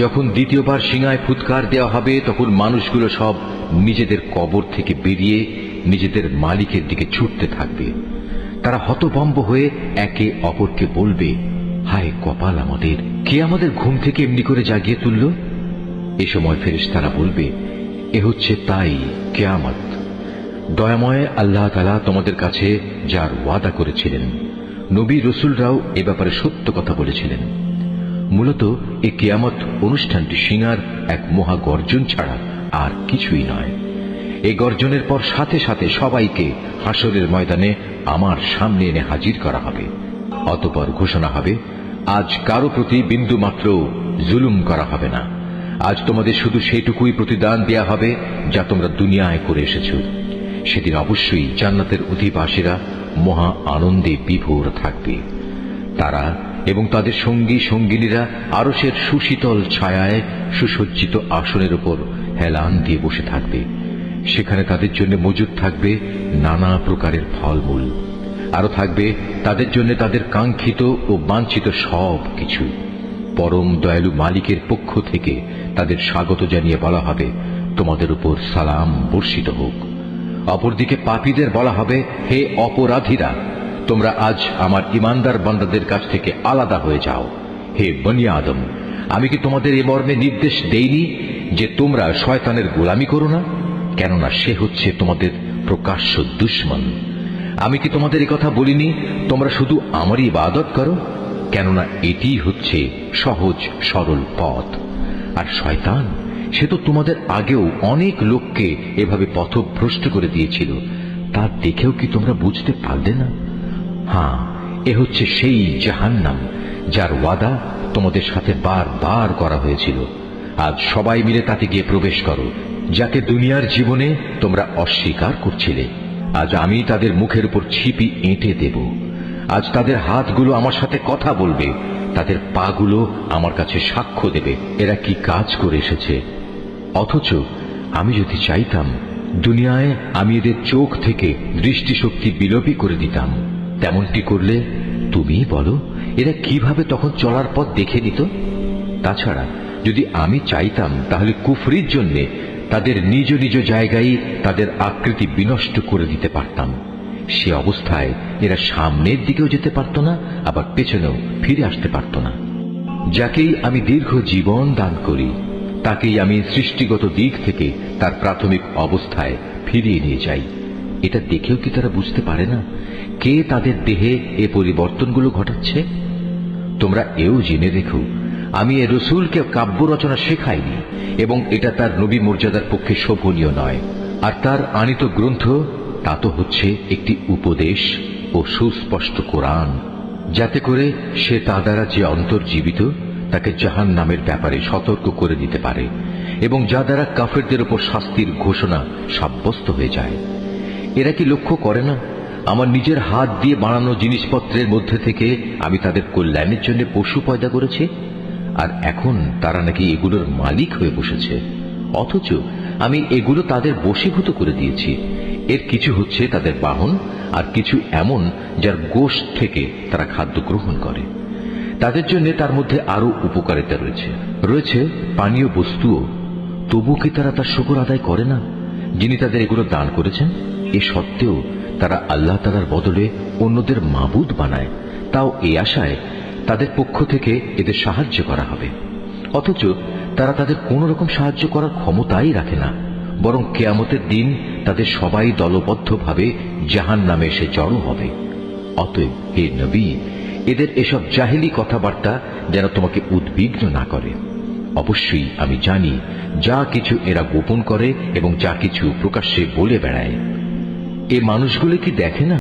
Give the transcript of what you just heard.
যখন দ্বিতীয়বার সিঙায় ফুৎকার দেওয়া হবে তখন মানুষগুলো সব নিজেদের কবর থেকে বেরিয়ে নিজেদের মালিকের দিকে ছুটতে থাকবে। তারা হতভম্ব হয়ে একে অপরকে বলবে, হায় কপাল আমাদের, কে আমাদের ঘুম থেকে এমনি করে জাগিয়ে তুলল? এ সময় ফেরেশতারা বলবে, এ হচ্ছে তাই কিয়ামত। দয়াময় আল্লাহ তাআলা তোমাদের কাছে যার ওয়াদা করেছিলেন, নবী রসুলরাও এ ব্যাপারে সত্য কথা বলেছিলেন। মূলত এই কিয়ামত অনুষ্ঠানটি সিঙার এক মহা গর্জন ছাড়া আর কিছুই নয়। এই গর্জনের পর সাথে সাথে সবাইকে হাসরের ময়দানে আমার সামনে এনে হাজির করা হবে। অতঃপর ঘোষণা হবে, আজ কারো প্রতি বিন্দু মাত্র জুলুম করা হবে না। আজ তোমাদের শুধু সেইটুকুই প্রতিদান দেয়া হবে যা তোমরা দুনিয়ায় করে এসেছ। সেদিন অবশ্যই জান্নাতের অধিবাসীরা মহা আনন্দে বিভোর থাকবে। তারা এবং তাদের সঙ্গী সঙ্গিনীরা আরশের সুশীতল ছায়ায় সুসজ্জিত আসনের উপর হেলান দিয়ে বসে থাকবে। সেখানে তাদের জন্য মজুদ থাকবে নানা প্রকারের ফলমূল, আরো থাকবে তাদের জন্য তাদের কাঙ্ক্ষিত ও বাঞ্ছিত সব কিছু। পরম দয়ালু মালিকের পক্ষ থেকে তাদের স্বাগত জানিয়ে বলা হবে, তোমাদের উপর সালাম বর্ষিত হোক। অপরদিকে পাপীদের বলা হবে, হে অপরাধীরা, তোমরা আজ আমার ইমানদার বান্দাদের কাছ থেকে আলাদা হয়ে যাও। হে বনি আদম, আমি কি তোমাদের এ মর্মে নির্দেশ দেইনি যে তোমরা শয়তানের গোলামি করো না? কেননা সে হচ্ছে তোমাদের প্রকাশ্য দুশমন। আমি কি তোমাদের এ কথা বলিনি তোমরা শুধু আমারই ইবাদত করো? কেননা এটি হচ্ছে সহজ সরল পথ। আর শয়তান, সে তো তোমাদের আগেও অনেক লোককে এভাবে পথভ্রষ্ট করে দিয়েছিল। তা দেখেও কি তোমরা বুঝতে পারলে না? হ্যাঁ, এ হচ্ছে সেই জাহান্নাম যার ওয়াদা তোমাদের সাথে বারবার করা হয়েছিল। আজ সবাই মিলে তাতে গিয়ে প্রবেশ করো, যাকে দুনিয়ার জীবনে তোমরা অস্বীকার করছিলে। আজ আমি তাদের মুখের উপর ছিপি এঁটে দেব। আজ তাদের হাতগুলো আমার সাথে কথা বলবে, তাদের পাগুলো আমার কাছে সাক্ষ্য দেবে এরা কি কাজ করে এসেছে। অথচ আমি যদি চাইতাম, দুনিয়ায় আমি এদের চোখ থেকে দৃষ্টিশক্তি বিলোপী করে দিতাম। তেমনটি করলে তুমি বলো, এরা কিভাবে তখন চলার পথ দেখে নিত? তাছাড়া যদি আমি চাইতাম, তাহলে কুফরির জন্য তাদের নিজ নিজ জায়গায় তাদের আকৃতি বিনষ্ট করে দিতে পারতাম। সে অবস্থায় এরা সামনের দিকেও যেতে পারত না, আবার পেছনেও ফিরে আসতে পারত না। যাকেই আমি দীর্ঘ জীবন দান করি, তাকেই আমি সৃষ্টিগত দিক থেকে তার প্রাথমিক অবস্থায় ফিরিয়ে নিয়ে যাই। এটা দেখেও কি তারা বুঝতে পারে না কে তাদের দেহে এ পরিবর্তনগুলো ঘটাচ্ছে? তোমরা এও জেনে রেখো, আমি এ রসুলকে কাব্য রচনা শেখাইনি এবং এটা তার নবী মর্যাদার পক্ষে শোভনীয় নয়। আর তার আনিত গ্রন্থ তা তো হচ্ছে একটি উপদেশ ও সুস্পষ্ট কোরআন, যাতে করে সে তা দ্বারা যে অন্তর্জীবিত তাকে জাহান্নামের ব্যাপারে সতর্ক করে দিতে পারে এবং যা দ্বারা কাফেরদের উপর শাস্তির ঘোষণা সাব্যস্ত হয়ে যায়। এরা কি লক্ষ্য করে না, আমার নিজের হাত দিয়ে বানানো জিনিসপত্রের মধ্যে থেকে আমি তাদের কল্যাণের জন্য পশু পয়দা করেছি, আর এখন তারা নাকি এগুলোর মালিক হয়ে বসেছে। অথচ আমি এগুলো তাদের বশীভূত করে দিয়েছি। এর কিছু হচ্ছে তাদের বাহন, আর কিছু এমন যার গোশত থেকে তারা খাদ্য গ্রহণ করে। তাদের জন্য তার মধ্যে আরো উপকারিতা রয়েছে পানীয় বস্তুও। তবু কি তারা তার শুকর আদায় করে না, যিনি তাদের এগুলো দান করেছেন? এ সত্ত্বেও তারা আল্লাহ তাআলার বদলে অন্যদের মাবুদ বানায়, তাও এই আশায় তাদের পক্ষ থেকে এদের সাহায্য করা হবে। অথচ তারা তাদের কোন রকম সাহায্য করার ক্ষমতাই রাখে না, বরং কিয়ামতের দিন তাদের সবাই দলবদ্ধভাবে জাহান্নামে এসে জড়ো হবে। অতএব হে নবী, এদের এসব জাহেলি কথাবার্তা যেন তোমাকে উদ্বিগ্ন না করে। অবশ্যই আমি জানি যা কিছু এরা গোপন করে এবং যা কিছু প্রকাশ্যে বলে বেড়ায়। এ মানুষগুলো কি দেখে না